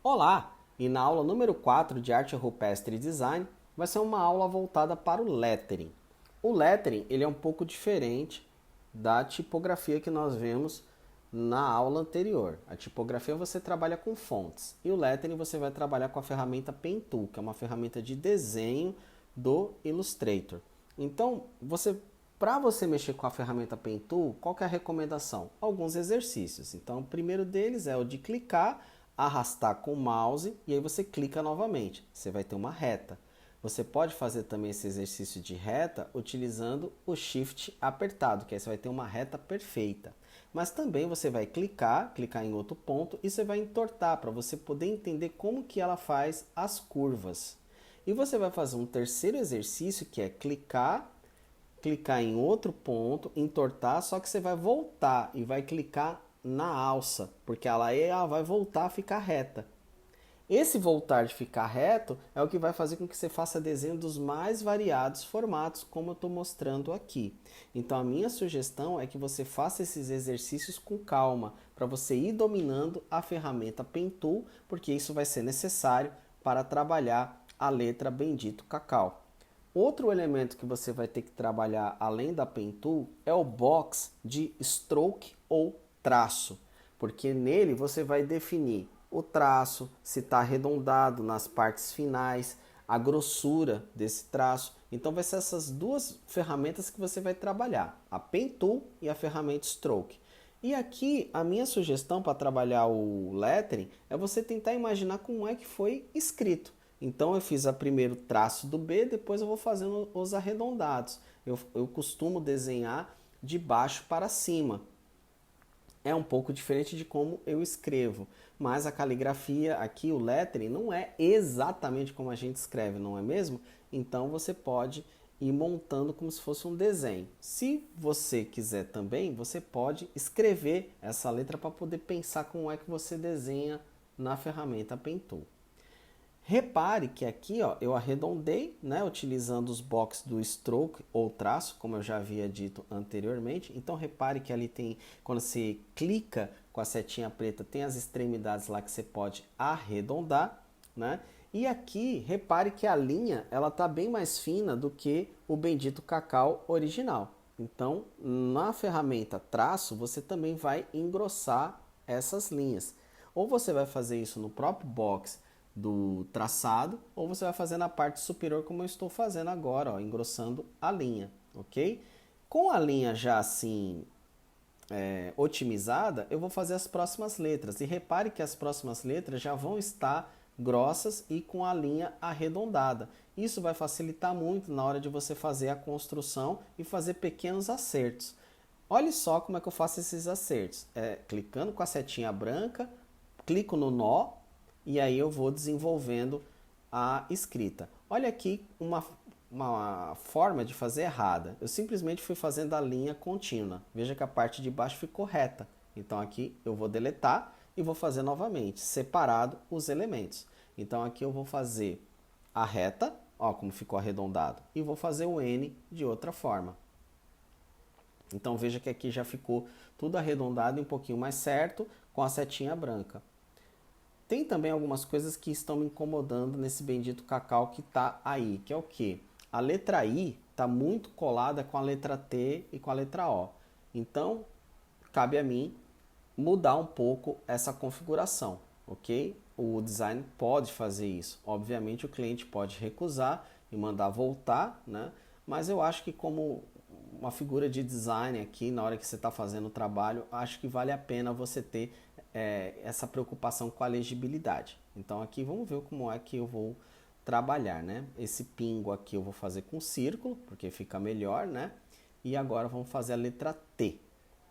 Olá! E na aula número 4 de Arte Rupestre e Design vai ser uma aula voltada para o lettering. O lettering ele é um pouco diferente da tipografia que nós vemos na aula anterior. A tipografia você trabalha com fontes e o lettering você vai trabalhar com a ferramenta Pen Tool, que é uma ferramenta de desenho do Illustrator. Então, para você mexer com a ferramenta Pen Tool, qual que é a recomendação? Alguns exercícios. Então, o primeiro deles é o de clicar, arrastar com o mouse e aí você clica novamente. Você vai ter uma reta. Você pode fazer também esse exercício de reta utilizando o Shift apertado, que aí você vai ter uma reta perfeita. Mas também você vai clicar em outro ponto e você vai entortar para você poder entender como que ela faz as curvas. E você vai fazer um terceiro exercício que é clicar em outro ponto, entortar, só que você vai voltar e vai clicar na alça, porque ela vai voltar a ficar reta. Esse voltar de ficar reto é o que vai fazer com que você faça desenho dos mais variados formatos, como eu estou mostrando aqui. Então a minha sugestão é que você faça esses exercícios com calma, para você ir dominando a ferramenta Pen Tool, porque isso vai ser necessário para trabalhar a letra Bendito Cacau. Outro elemento que você vai ter que trabalhar além da Pen Tool é o box de stroke ou traço, porque nele você vai definir o traço, se está arredondado nas partes finais, a grossura desse traço. Então vai ser essas duas ferramentas que você vai trabalhar, a Pen Tool e a ferramenta Stroke. E aqui a minha sugestão para trabalhar o lettering é você tentar imaginar como é que foi escrito. Então eu fiz o primeiro traço do B, depois eu vou fazendo os arredondados. Eu costumo desenhar de baixo para cima. É um pouco diferente de como eu escrevo, mas a caligrafia aqui, o lettering, não é exatamente como a gente escreve, não é mesmo? Então você pode ir montando como se fosse um desenho. Se você quiser também, você pode escrever essa letra para poder pensar como é que você desenha na ferramenta Pen Tool. Repare que aqui ó, eu arredondei, né, utilizando os boxes do stroke ou traço, como eu já havia dito anteriormente. Então repare que ali tem, quando você clica com a setinha preta, tem as extremidades lá que você pode arredondar, né? E aqui, repare que a linha ela tá bem mais fina do que o Bendito Cacau original. Então, na ferramenta traço, você também vai engrossar essas linhas. Ou você vai fazer isso no próprio box do traçado, ou você vai fazer na parte superior como eu estou fazendo agora, ó, engrossando a linha, ok? Com a linha já assim otimizada, eu vou fazer as próximas letras. E repare que as próximas letras já vão estar grossas e com a linha arredondada. Isso vai facilitar muito na hora de você fazer a construção e fazer pequenos acertos. Olha só como é que eu faço esses acertos. Clicando com a setinha branca, clico no nó, e aí eu vou desenvolvendo a escrita. Olha aqui uma forma de fazer errada. Eu simplesmente fui fazendo a linha contínua. Veja que a parte de baixo ficou reta. Então aqui eu vou deletar e vou fazer novamente, separado os elementos. Então aqui eu vou fazer a reta, ó como ficou arredondado, e vou fazer o N de outra forma. Então veja que aqui já ficou tudo arredondado e um pouquinho mais certo com a setinha branca. Tem também algumas coisas que estão me incomodando nesse bendito cacau que está aí, que é o que? A letra I está muito colada com a letra T e com a letra O. Então, cabe a mim mudar um pouco essa configuração, ok? O design pode fazer isso. Obviamente o cliente pode recusar e mandar voltar, né? Mas eu acho que como uma figura de design aqui, na hora que você está fazendo o trabalho, acho que vale a pena você ter essa preocupação com a legibilidade. Então aqui vamos ver como é que eu vou trabalhar, né? Esse pingo aqui eu vou fazer com círculo, porque fica melhor, né? E agora vamos fazer a letra T.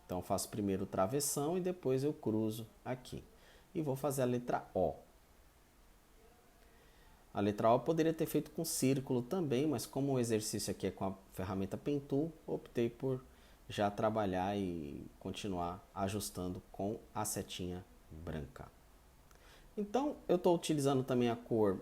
Então eu faço primeiro o travessão e depois eu cruzo aqui. E vou fazer a letra O. A letra O eu poderia ter feito com círculo também, mas como o exercício aqui é com a ferramenta Pen Tool, optei por já trabalhar e continuar ajustando com a setinha branca. Então eu estou utilizando também a cor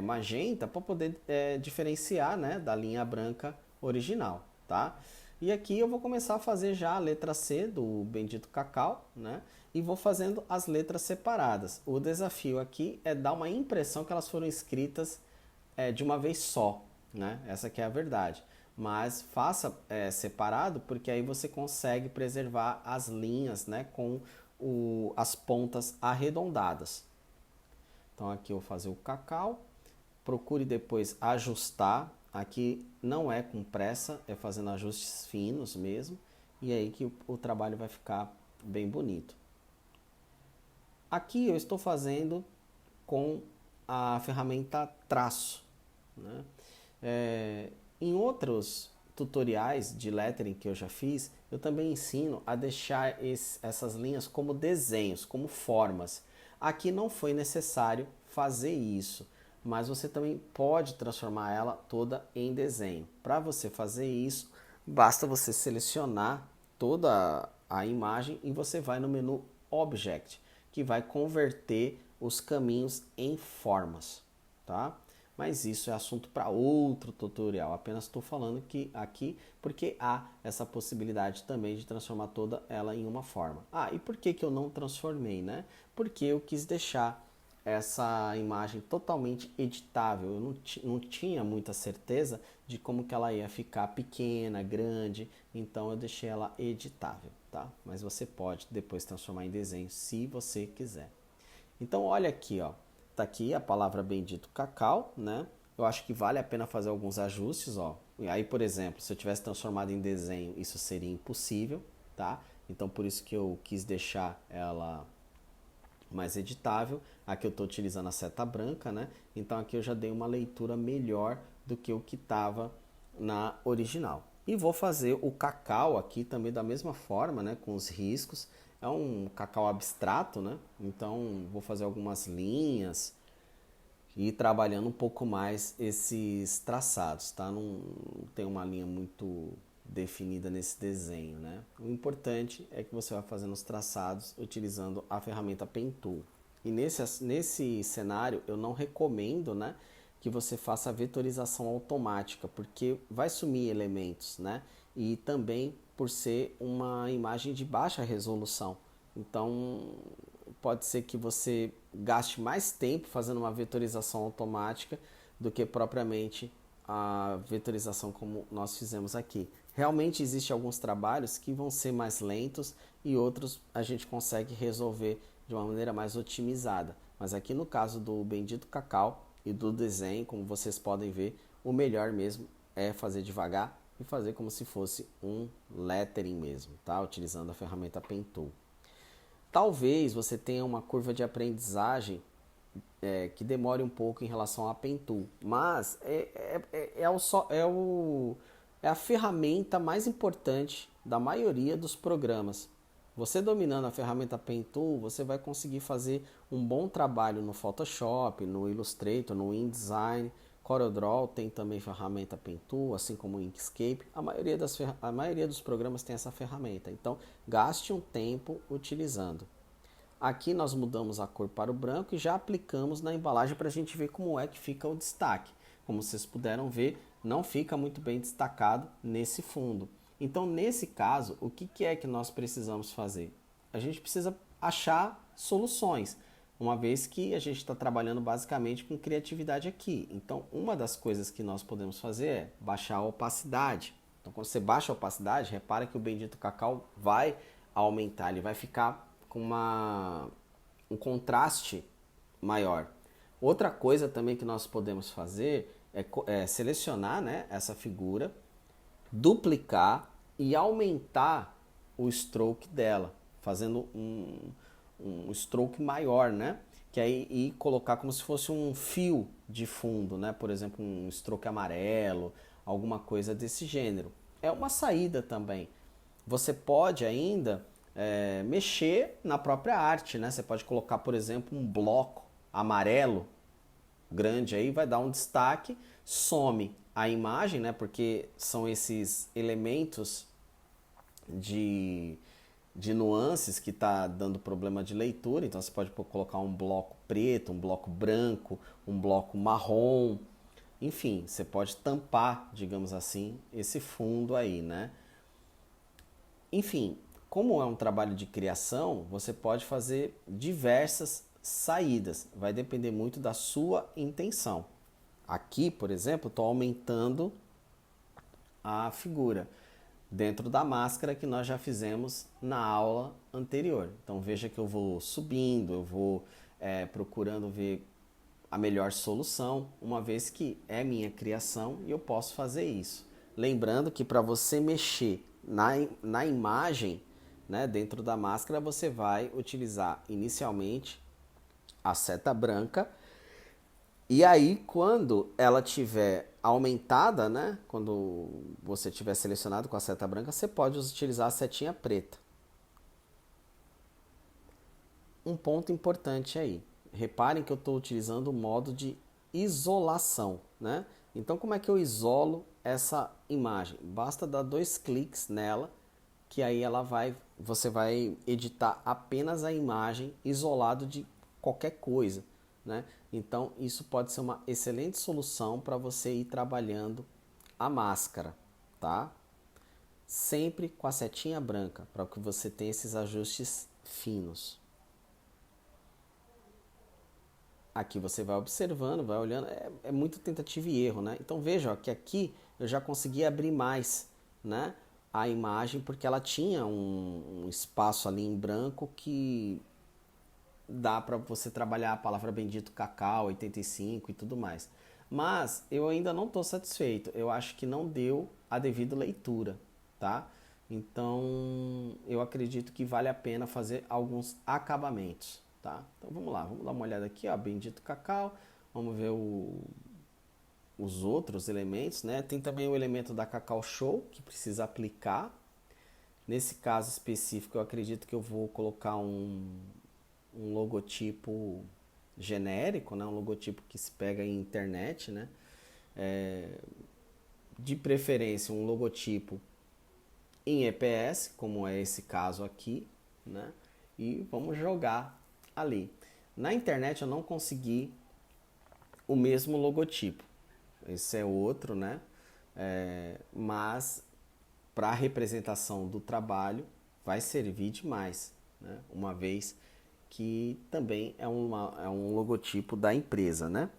magenta para poder diferenciar, né, da linha branca original, tá? E aqui eu vou começar a fazer já a letra C do Bendito Cacau, né? E vou fazendo as letras separadas. O desafio aqui é dar uma impressão que elas foram escritas de uma vez só, né? Essa que é a verdade. Mas faça separado, porque aí você consegue preservar as linhas, né? Com as pontas arredondadas. Então aqui eu vou fazer o cacau. Procure depois ajustar. Aqui não é com pressa, é fazendo ajustes finos mesmo. E aí que o trabalho vai ficar bem bonito. Aqui eu estou fazendo com a ferramenta traço, né? Em outros tutoriais de lettering que eu já fiz, eu também ensino a deixar essas linhas como desenhos, como formas. Aqui não foi necessário fazer isso, mas você também pode transformar ela toda em desenho. Para você fazer isso, basta você selecionar toda a imagem e você vai no menu Object, que vai converter os caminhos em formas, tá? Mas isso é assunto para outro tutorial. Apenas estou falando que aqui porque há essa possibilidade também de transformar toda ela em uma forma. E por que eu não transformei, né? Porque eu quis deixar essa imagem totalmente editável. Eu não tinha muita certeza de como que ela ia ficar pequena, grande, então eu deixei ela editável, tá? Mas você pode depois transformar em desenho se você quiser. Então olha aqui, ó. Tá aqui a palavra Bendito Cacau, né? Eu acho que vale a pena fazer alguns ajustes, ó. E aí, por exemplo, se eu tivesse transformado em desenho, isso seria impossível, tá? Então por isso que eu quis deixar ela mais editável. Aqui eu estou utilizando a seta branca, né? Então aqui eu já dei uma leitura melhor do que o que estava na original. E vou fazer o cacau aqui também da mesma forma, né? Com os riscos. É um cacau abstrato, né? Então vou fazer algumas linhas e ir trabalhando um pouco mais esses traçados, tá? Não tem uma linha muito definida nesse desenho, né? O importante é que você vai fazendo os traçados utilizando a ferramenta Pen Tool. E nesse cenário eu não recomendo, né, que você faça a vetorização automática, porque vai sumir elementos, né? E também por ser uma imagem de baixa resolução. Então pode ser que você gaste mais tempo fazendo uma vetorização automática do que propriamente a vetorização como nós fizemos aqui. Realmente existem alguns trabalhos que vão ser mais lentos e outros a gente consegue resolver de uma maneira mais otimizada. Mas aqui no caso do Bendito Cacau e do desenho, como vocês podem ver, o melhor mesmo é fazer devagar e fazer como se fosse um lettering mesmo, tá? Utilizando a ferramenta Pen Tool. Talvez você tenha uma curva de aprendizagem que demore um pouco em relação à Pen Tool, mas é a ferramenta mais importante da maioria dos programas. Você dominando a ferramenta Pen Tool, você vai conseguir fazer um bom trabalho no Photoshop, no Illustrator, no InDesign. CorelDRAW tem também ferramenta Pen Tool, assim como o Inkscape. A maioria dos programas tem essa ferramenta, então gaste um tempo utilizando. Aqui nós mudamos a cor para o branco e já aplicamos na embalagem para a gente ver como é que fica o destaque. Como vocês puderam ver, não fica muito bem destacado nesse fundo. Então, nesse caso, o que é que nós precisamos fazer? A gente precisa achar soluções, uma vez que a gente está trabalhando basicamente com criatividade aqui. Então, uma das coisas que nós podemos fazer é baixar a opacidade. Então, quando você baixa a opacidade, repara que o Bendito Cacau vai aumentar, ele vai ficar com um contraste maior. Outra coisa também que nós podemos fazer é selecionar, né, essa figura, duplicar e aumentar o stroke dela, fazendo um stroke maior, né? Que aí e colocar como se fosse um fio de fundo, né? Por exemplo, um stroke amarelo, alguma coisa desse gênero. É uma saída também. Você pode ainda mexer na própria arte, né? Você pode colocar, por exemplo, um bloco amarelo grande aí, vai dar um destaque, some a imagem, né? Porque são esses elementos de nuances que está dando problema de leitura. Então você pode colocar um bloco preto, um bloco branco, um bloco marrom. Enfim, você pode tampar, digamos assim, esse fundo aí, né? Enfim, como é um trabalho de criação, você pode fazer diversas saídas. Vai depender muito da sua intenção. Aqui, por exemplo, estou aumentando a figura dentro da máscara que nós já fizemos na aula anterior. Então veja que eu vou subindo, eu vou procurando ver a melhor solução, uma vez que é minha criação e eu posso fazer isso. Lembrando que para você mexer na imagem, né, dentro da máscara, você vai utilizar inicialmente a seta branca. E aí, quando ela tiver aumentada, né, quando você tiver selecionado com a seta branca, você pode utilizar a setinha preta. Um ponto importante aí. Reparem que eu estou utilizando o modo de isolação, né? Então, como é que eu isolo essa imagem? Basta dar 2 cliques nela, que aí você vai editar apenas a imagem isolado de qualquer coisa, né? Então, isso pode ser uma excelente solução para você ir trabalhando a máscara, tá? Sempre com a setinha branca, para que você tenha esses ajustes finos. Aqui você vai observando, vai olhando, é muito tentativa e erro, né? Então veja ó, que aqui eu já consegui abrir mais, né, a imagem, porque ela tinha um espaço ali em branco que dá para você trabalhar a palavra bendito cacau, 85 e tudo mais. Mas eu ainda não estou satisfeito, eu acho que não deu a devida leitura, tá? Então eu acredito que vale a pena fazer alguns acabamentos. Tá? Então vamos lá, vamos dar uma olhada aqui, ó, bendito cacau, vamos ver os outros elementos, né? Tem também o elemento da Cacau Show, que precisa aplicar. Nesse caso específico, eu acredito que eu vou colocar um logotipo genérico, né? Um logotipo que se pega em internet, né? De preferência, um logotipo em EPS, como é esse caso aqui, né? E vamos jogar ali. Na internet eu não consegui o mesmo logotipo. Esse é outro, né? Mas para a representação do trabalho vai servir demais, né? Uma vez que também é um logotipo da empresa, né?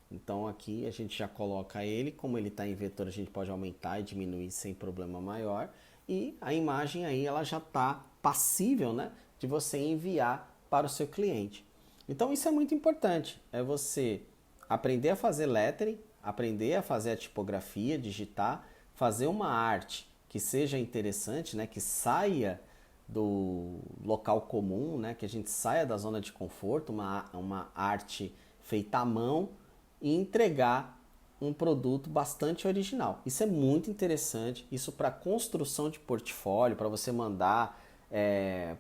Então aqui a gente já coloca ele, como ele está em vetor, a gente pode aumentar e diminuir sem problema maior. E a imagem aí ela já está passível, né, de você enviar para o seu cliente. Então isso é muito importante, é você aprender a fazer lettering, aprender a fazer a tipografia, digitar, fazer uma arte que seja interessante, né, que saia do local comum, né, que a gente saia da zona de conforto, uma arte feita à mão e entregar um produto bastante original. Isso é muito interessante, isso para construção de portfólio, para você mandar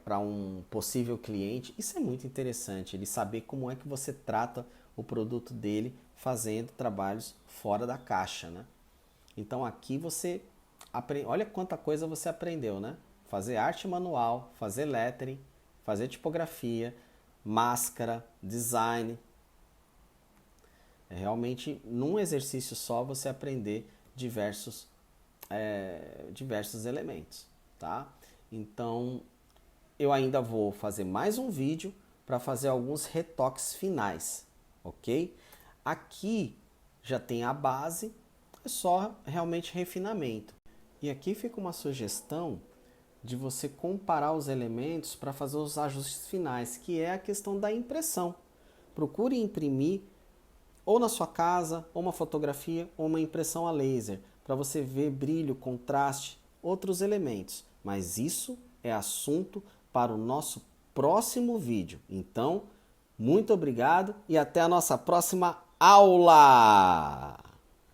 para um possível cliente, isso é muito interessante, ele saber como é que você trata o produto dele fazendo trabalhos fora da caixa, né? Então aqui você aprende, olha quanta coisa você aprendeu, né? Fazer arte manual, fazer lettering, fazer tipografia, máscara, design. Realmente, num exercício só, você aprender diversos elementos, tá? Então, eu ainda vou fazer mais um vídeo para fazer alguns retoques finais, ok? Aqui já tem a base, é só realmente refinamento. E aqui fica uma sugestão de você comparar os elementos para fazer os ajustes finais, que é a questão da impressão. Procure imprimir ou na sua casa, ou uma fotografia, ou uma impressão a laser, para você ver brilho, contraste, outros elementos. Mas isso é assunto para o nosso próximo vídeo. Então, muito obrigado e até a nossa próxima aula!